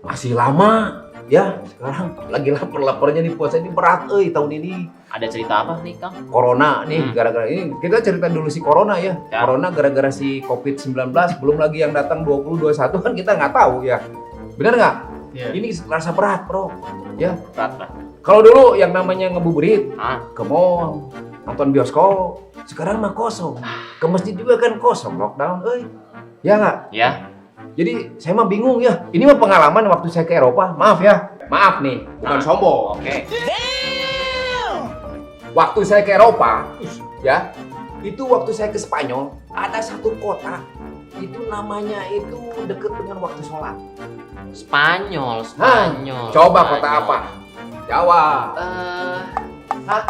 Masih lama. Ya, sekarang lagi lapar-laparnya nih puasa ini berat tahun ini. Ada cerita apa nih, Kang? Corona nih, gara-gara ini kita cerita dulu si Corona ya. Corona gara-gara si COVID-19, belum lagi yang datang 2021 kan kita nggak tahu ya. Benar nggak? Iya. Ini rasa berat, Bro. Ya. Berat. Kalau dulu yang namanya ngebuburit, Ah, ke mall, nonton bioskop, sekarang mah kosong. Ke masjid juga kan kosong, lockdown, Ya nggak? ya. Jadi saya mah bingung ya. Ini mah pengalaman waktu saya ke Eropa. Maaf ya. Maaf nih, bukan sombong. Oke. Waktu saya ke Eropa, ya, itu waktu saya ke Spanyol, ada satu kota, itu namanya itu deket dengan waktu sholat. Spanyol. Coba kota apa? Jawa.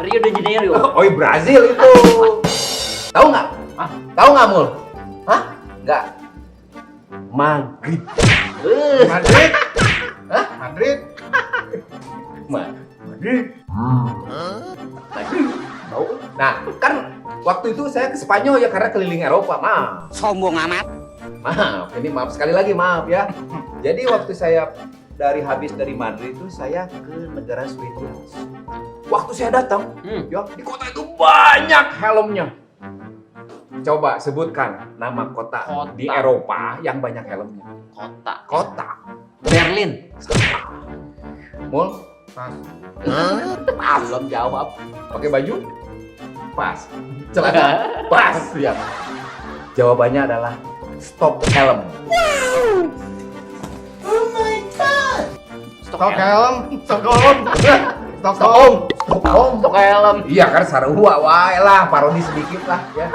Rio de Janeiro. Oh, Brazil itu. Tahu nggak? Tahu nggak, Mul? Hah? Nggak. Madrid. Madrid. Hah? Madrid. Madrid. Tahu? Nah, kan waktu itu saya ke Spanyol ya karena keliling Eropa, maaf. Sombong amat. Maaf, ini maaf sekali lagi, maaf ya. Jadi waktu saya habis dari Madrid itu saya ke negara Swedia. Waktu saya datang, ya di kota itu banyak helmnya. Coba sebutkan nama kota di Eropa yang banyak helmnya. Kota. Berlin. Mul, Pas. belum jawab. Pakai baju? Pas. Celana? Pas. Ya. Jawabannya adalah Stockholm. Stockholm. Stockholm. Stockholm. Iya kan sarua wae lah, parodi sedikit lah ya.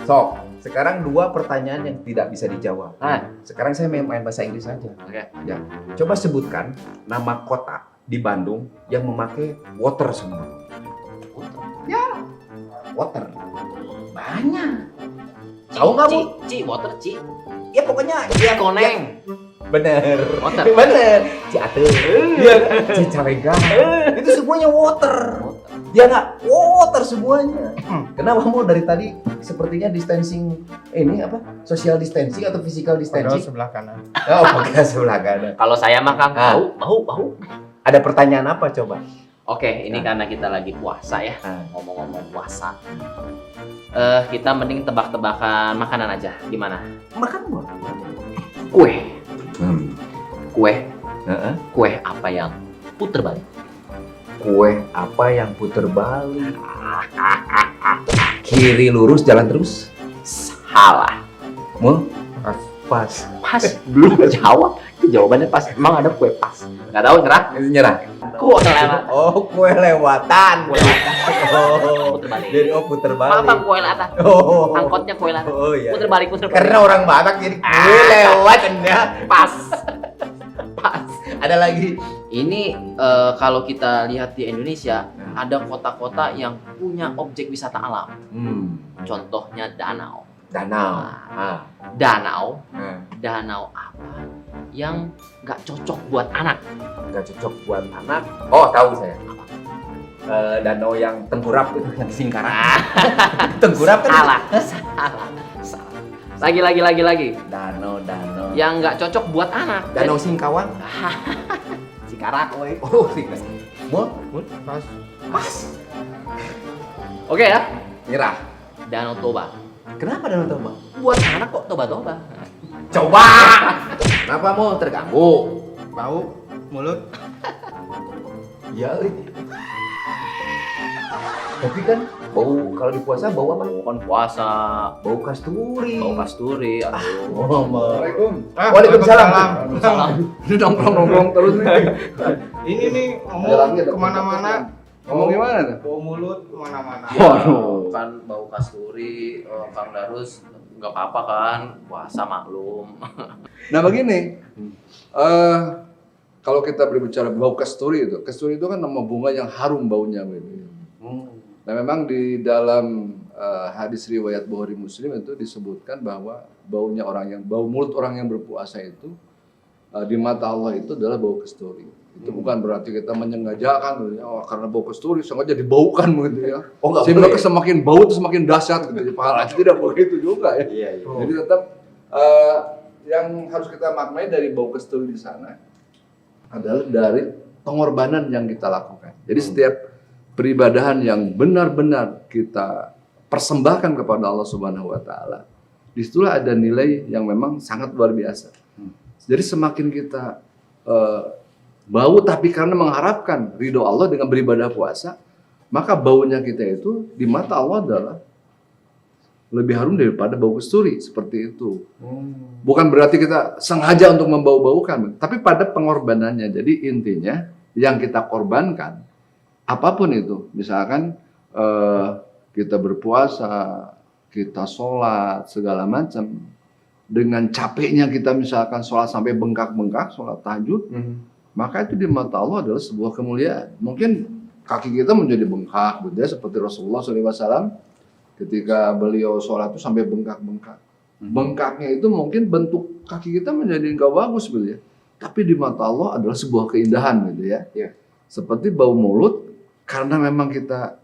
Sok, sekarang 2 pertanyaan yang tidak bisa dijawab. Sekarang saya main bahasa Inggris saja. Oke. Ya. Coba sebutkan nama kota di Bandung yang memakai water semua. Ya, water. Banyak. Tahu nggak, Bu? Water, Ci. Ya pokoknya yang Koneng. Bener. Water. Bener. Ciatur. Iya. Cicalengka. Itu semuanya water. Ya nggak? Water semuanya. Kenapa mau dari tadi sepertinya distancing ini apa? Social distancing atau physical Padahal distancing? sebelah kanan. Oh, pakai sebelah kanan. Kalau saya mah Kang, bau. Ada pertanyaan apa coba? Oke, ini karena kita lagi puasa ya. Ngomong-ngomong puasa. Kita mending tebak-tebakan makanan aja. Gimana? Makan boleh. Kue. Kue. Heeh. Kue apa yang puter balik? Kue apa yang puter balik? Kiri lurus jalan terus? Salah. Mul? Pas. Pas. Belum jawab. Itu jawabannya pas. Emang ada kue pas? Nggak tahu, nyerah. Nyerah. Kue lewat. Oh, kue lewatan. Oh, Puter balik. jadi puter balik. Apa kue lewat? Oh. Angkotnya kue lewat. Oh iya. Puter balik. Karena orang Batak jadi kue lewat Anda. Pas. Pas. Ada lagi. Ini kalau kita lihat di Indonesia, ada kota-kota yang punya objek wisata alam. Contohnya danau. Danau. Danau apa yang nggak cocok buat anak? Nggak cocok buat anak. Oh, tahu saya. Danau yang tengkurap itu yang Singkarak. Tengkurap kan? Salah. Lagi. Danau. Yang nggak cocok buat anak. Danau Singkawang. Sikarak, woi. Oh, Singkawang. Mul? Pas. Oke ya. Nyerah. Danau Toba. Kenapa Danau Toba? Buat anak kok toba-toba. Coba. Kenapa mau terganggu? Bau. Mulut. Ya, tapi kan bau kalau di puasa bau apa? Bukan puasa. Bau kasturi. Bau kasturi. Aduh. Waalaikumsalam. Waalaikumsalam. Salah. Nongkrong terus nih. Ini nih Ada lagi, ada kemana-mana. Ngomong gimana tuh? Bau mulut kemana-mana. Waduh, kan bau kasturi, Kang Darus nggak apa-apa kan, puasa maklum. Nah begini, kalau kita berbicara bau kasturi itu kan nama bunga yang harum baunya gitu. Nah memang di dalam hadis riwayat Bukhari Muslim itu disebutkan bahwa bau mulut orang yang berpuasa itu di mata Allah itu adalah bau kasturi. Itu bukan berarti kita menyengajakan gitu ya, karena bau kasturi sengaja dibaukan begitu ya. Oh, nggak sehingga boleh. semakin bau itu semakin dahsyat gitu. Pahalanya tidak begitu juga ya. Iya. Jadi tetap yang harus kita maknai dari bau kasturi di sana adalah dari pengorbanan yang kita lakukan. Jadi setiap peribadahan yang benar-benar kita persembahkan kepada Allah Subhanahu wa taala, disitulah ada nilai yang memang sangat luar biasa. Jadi semakin kita bau tapi karena mengharapkan ridho Allah dengan beribadah puasa, maka baunya kita itu di mata Allah adalah lebih harum daripada bau kasturi, seperti itu. Bukan berarti kita sengaja untuk membau-baukan, tapi pada pengorbanannya. Jadi intinya yang kita korbankan, apapun itu, misalkan kita berpuasa, kita sholat, segala macam, dengan capeknya kita misalkan sholat sampai bengkak-bengkak, sholat tahajud, maka itu di mata Allah adalah sebuah kemuliaan. Mungkin kaki kita menjadi bengkak, gitu ya, seperti Rasulullah SAW. Ketika beliau sholat itu sampai bengkak-bengkak. Bengkaknya itu mungkin bentuk kaki kita menjadi enggak bagus gitu ya. Tapi di mata Allah adalah sebuah keindahan gitu ya. Seperti bau mulut, karena memang kita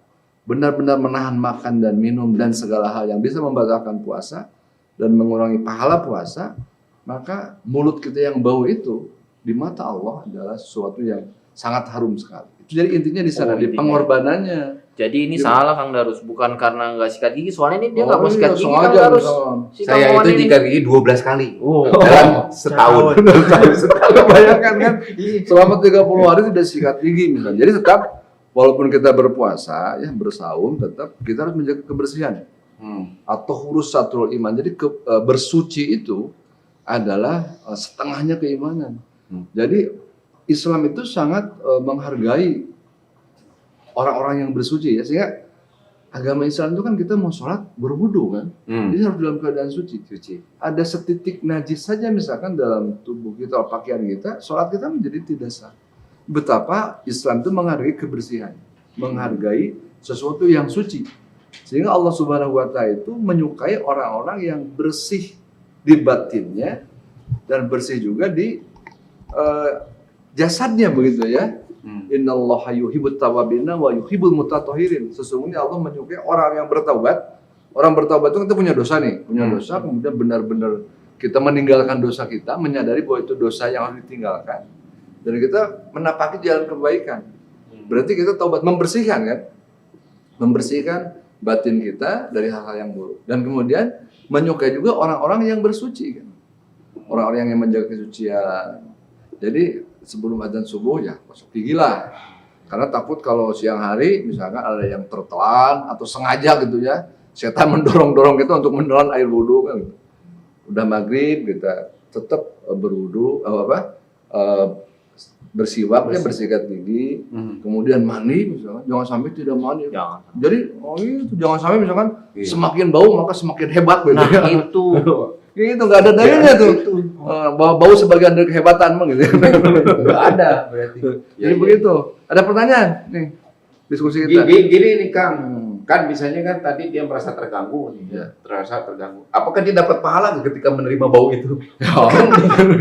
benar-benar menahan makan dan minum dan segala hal yang bisa membatalkan puasa dan mengurangi pahala puasa, maka mulut kita yang bau itu di mata Allah adalah sesuatu yang sangat harum sekali. Jadi intinya di sana, di pengorbanannya. Jadi ini salah Kang Darus, bukan karena nggak sikat gigi, soalnya ini dia nggak mau iya, sikat gigi Kang sengaja, Darus. Si Kang Saya Wawan itu ini. jika gigi 12 kali Oh. dalam setahun. Bayangkan kan, selama 30 hari tidak sikat gigi misalnya. Jadi tetap, walaupun kita berpuasa, ya bersaum, tetap kita harus menjaga kebersihan. Atau hurus satrul iman. Jadi bersuci itu adalah setengahnya keimanan. Jadi Islam itu sangat menghargai orang-orang yang bersuci ya, sehingga agama Islam itu kan kita mau sholat berwudu kan, jadi harus dalam keadaan suci. Ada setitik najis saja misalkan dalam tubuh kita, pakaian kita, sholat kita menjadi tidak sah. Betapa Islam itu menghargai kebersihan, menghargai sesuatu yang suci, sehingga Allah Subhanahu wa Ta'ala itu menyukai orang-orang yang bersih di batinnya dan bersih juga di jasadnya begitu ya. Innallaha yuhibbut tawwabina wa yuhibbul mutatahhirin. Sesungguhnya Allah menyukai orang yang bertaubat. Orang bertaubat itu kita punya dosa nih, punya dosa, kemudian benar-benar kita meninggalkan dosa kita, menyadari bahwa itu dosa yang harus ditinggalkan, dan kita menapaki jalan kebaikan. Berarti kita taubat, membersihkan kan, membersihkan batin kita dari hal-hal yang buruk, dan kemudian menyukai juga orang-orang yang bersuci kan, orang-orang yang menjaga kesucian. Jadi sebelum adzan subuh ya gosok gigi lah, karena takut kalau siang hari misalkan ada yang tertelan atau sengaja gitu ya, setan mendorong-dorong kita untuk menelan air wudhu kan. Udah maghrib kita tetap berwudhu, bersiwak ya, bersikat gigi, kemudian mandi misalkan, jangan sampai tidak mandi. Jadi jangan sampai misalkan semakin bau maka semakin hebat gitu. Nah itu Itu nggak ada dalilnya tuh. Bau sebagian dari kehebatan gitu. Nggak ada berarti. Jadi begitu. Ada pertanyaan nih diskusi kita. Gini nih Kang, kan misalnya kan tadi dia merasa terganggu nih, terasa terganggu. Apakah dia dapat pahala ketika menerima bau itu? Kan,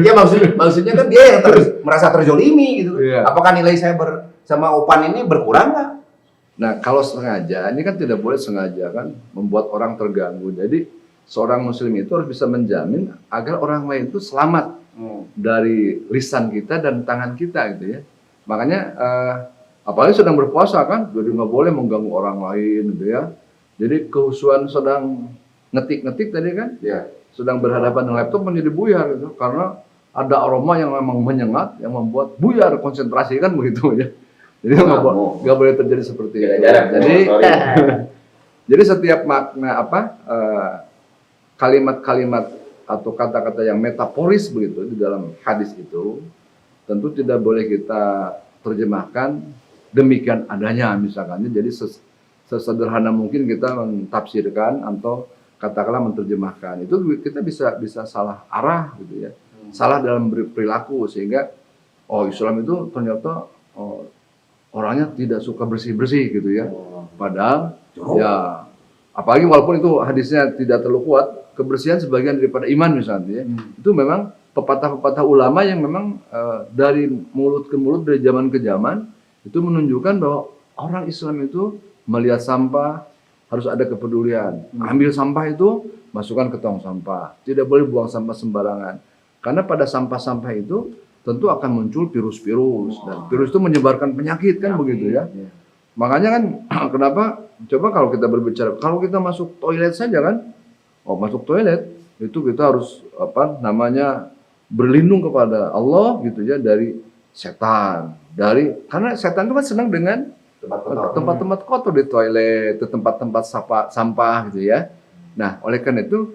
ya maksudnya kan dia yang merasa terzolimi gitu. Apakah nilai saya sama Opan ini berkurang nggak? Nah kalau sengaja, ini kan tidak boleh sengaja kan membuat orang terganggu. Jadi seorang muslim itu harus bisa menjamin agar orang lain itu selamat dari lisan kita dan tangan kita gitu ya. Makanya apalagi sedang berpuasa kan, jadi nggak boleh mengganggu orang lain gitu ya. Jadi kehusuan sedang ngetik-ngetik tadi kan, sedang berhadapan dengan laptop menjadi buyar gitu, karena ada aroma yang memang menyengat yang membuat buyar konsentrasi kan begitu ya. Jadi nggak boleh terjadi seperti itu. Jadi setiap makna kalimat-kalimat atau kata-kata yang metaforis begitu di dalam hadis itu tentu tidak boleh kita terjemahkan demikian adanya misalkan. Jadi sesederhana mungkin kita mentafsirkan atau katakanlah menerjemahkan. Itu kita bisa salah arah gitu ya. Salah dalam perilaku sehingga Islam itu ternyata orangnya tidak suka bersih-bersih gitu ya. Padahal ya apalagi walaupun itu hadisnya tidak terlalu kuat, kebersihan sebagian daripada iman misalnya ya. Itu memang pepatah-pepatah ulama yang memang dari mulut ke mulut, dari zaman ke zaman itu menunjukkan bahwa orang Islam itu melihat sampah harus ada kepedulian. Ambil sampah itu masukkan ke tong sampah. Tidak boleh buang sampah sembarangan. Karena pada sampah-sampah itu tentu akan muncul virus-virus dan virus itu menyebarkan penyakit kan begitu ya. Makanya kan kenapa coba kalau kita berbicara kalau kita masuk toilet saja kan, masuk toilet itu kita harus berlindung kepada Allah gitu ya dari setan, karena setan itu kan senang dengan tempat-tempat kotor di toilet, di tempat-tempat sampah gitu ya. Nah, oleh karena itu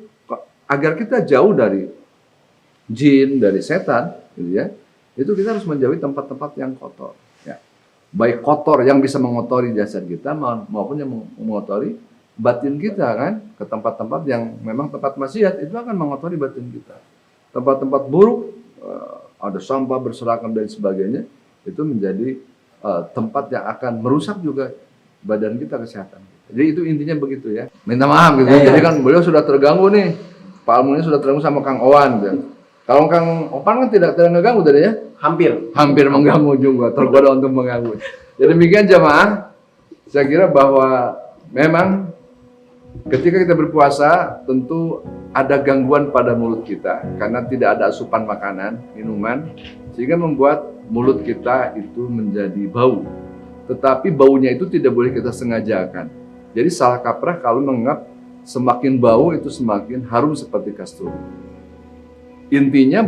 agar kita jauh dari jin, dari setan gitu ya, itu kita harus menjauhi tempat-tempat yang kotor ya. Baik kotor yang bisa mengotori jasad kita maupun yang mengotori batin kita kan, ke tempat-tempat yang memang tempat maksiat itu akan mengotori batin kita. Tempat-tempat buruk ada sampah berserakan dan sebagainya, itu menjadi tempat yang akan merusak juga badan kita, kesehatan kita. Jadi itu intinya begitu ya. Minta maaf gitu. Jadi kan beliau sudah terganggu nih. Pak Almun ini sudah terganggu sama Kang Owan gitu. Kalau Kang Opan kan tidak mengganggu tadi ya? Hampir mengganggu juga, tergoda untuk mengganggu. Jadi demikian jamaah, saya kira bahwa memang ketika kita berpuasa tentu ada gangguan pada mulut kita karena tidak ada asupan makanan, minuman, sehingga membuat mulut kita itu menjadi bau. Tetapi baunya itu tidak boleh kita sengajakan. Jadi salah kaprah kalau menganggap semakin bau itu semakin harum seperti kasturi. Intinya